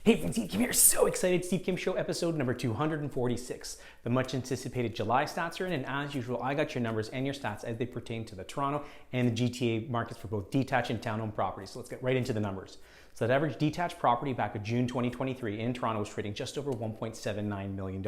Hey friends, Steve Kim here. So excited. Steve Kim Show episode number 246. The much anticipated July stats are in, and as usual, I got your numbers and your stats as they pertain to the Toronto and the GTA markets for both detached and townhome properties. So let's get right into the numbers. So that average detached property back in June 2023 in Toronto was trading just over $1.79 million.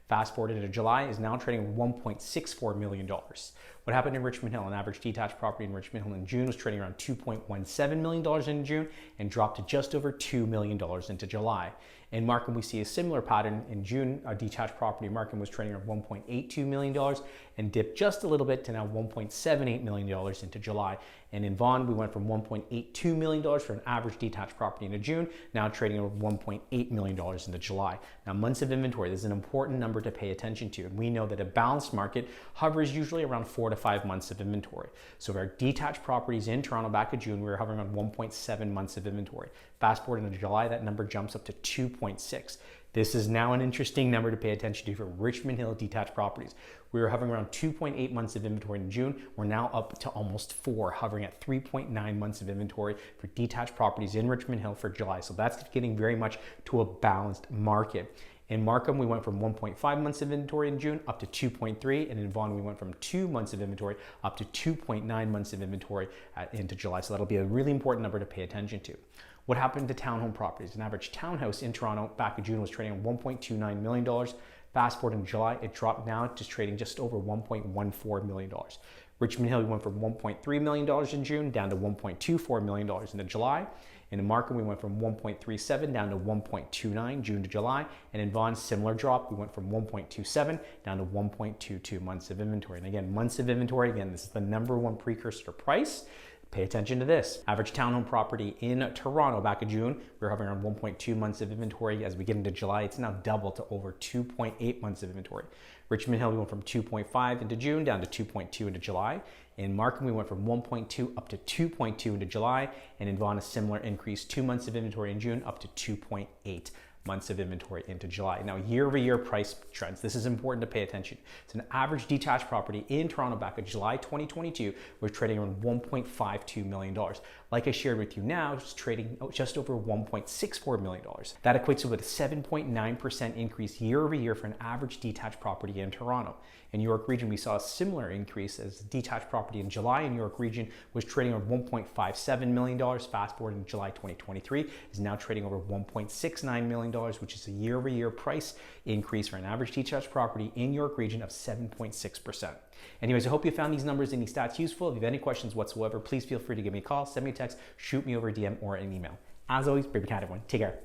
Fast forward into July is now trading $1.64 million. What happened in Richmond Hill? An average detached property in Richmond Hill in June was trading around $2.17 million in June and dropped to just over $2 million into July. In Markham, we see a similar pattern. In June, a detached property in Markham was trading around $1.82 million and dipped just a little bit to now $1.78 million into July. And in Vaughan, we went from $1.82 million for an average detached property into June, now trading over $1.8 million into July. Now, months of inventory, this is an important number to pay attention to. And we know that a balanced market hovers usually around 4 to 5 months of inventory. So for our detached properties in Toronto back in June, we were hovering on 1.7 months of inventory. Fast forward into July, that number jumps up to 2.6. This is now an interesting number to pay attention to for Richmond Hill detached properties. We were hovering around 2.8 months of inventory in June. We're now up to almost 4, hovering at 3.9 months of inventory for detached properties in Richmond Hill for July. So that's getting very much to a balanced market. In Markham, we went from 1.5 months of inventory in June up to 2.3, and in Vaughan, we went from 2 months of inventory up to 2.9 months of inventory into July. So that'll be a really important number to pay attention to. What happened to townhome properties? An average townhouse in Toronto back in June was trading at $1.29 million. Fast forward in July, it dropped now to trading just over $1.14 million. Richmond Hill, we went from $1.3 million in June down to $1.24 million into July. In Markham, we went from 1.37 down to 1.29 June to July. And in Vaughan, similar drop. We went from 1.27 down to 1.22 months of inventory. And again, months of inventory, again, this is the number one precursor to price. Pay attention to this. Average townhome property in Toronto back in June, we were hovering around 1.2 months of inventory. As we get into July, it's now doubled to over 2.8 months of inventory. Richmond Hill, we went from 2.5 into June down to 2.2 into July. In Markham, we went from 1.2 up to 2.2 into July. And in Vaughan, a similar increase, 2 months of inventory in June up to 2.8 months of inventory into July. Now, year-over-year price trends. This is important to pay attention. It's an average detached property in Toronto back in July 2022 was trading around $1.52 million. Like I shared with you now, it's trading just over $1.64 million. That equates to about a 7.9% increase year-over-year for an average detached property in Toronto. In New York region, we saw a similar increase as the detached property in July in New York region was trading around $1.57 million. Fast forward in July 2023 is now trading over $1.69 million, which is a year-over-year price increase for an average detached property in York region of 7.6%. Anyways, I hope you found these numbers and these stats useful. If you have any questions whatsoever, please feel free to give me a call, send me a text, shoot me over a DM or an email. As always, brave cat everyone. Take care.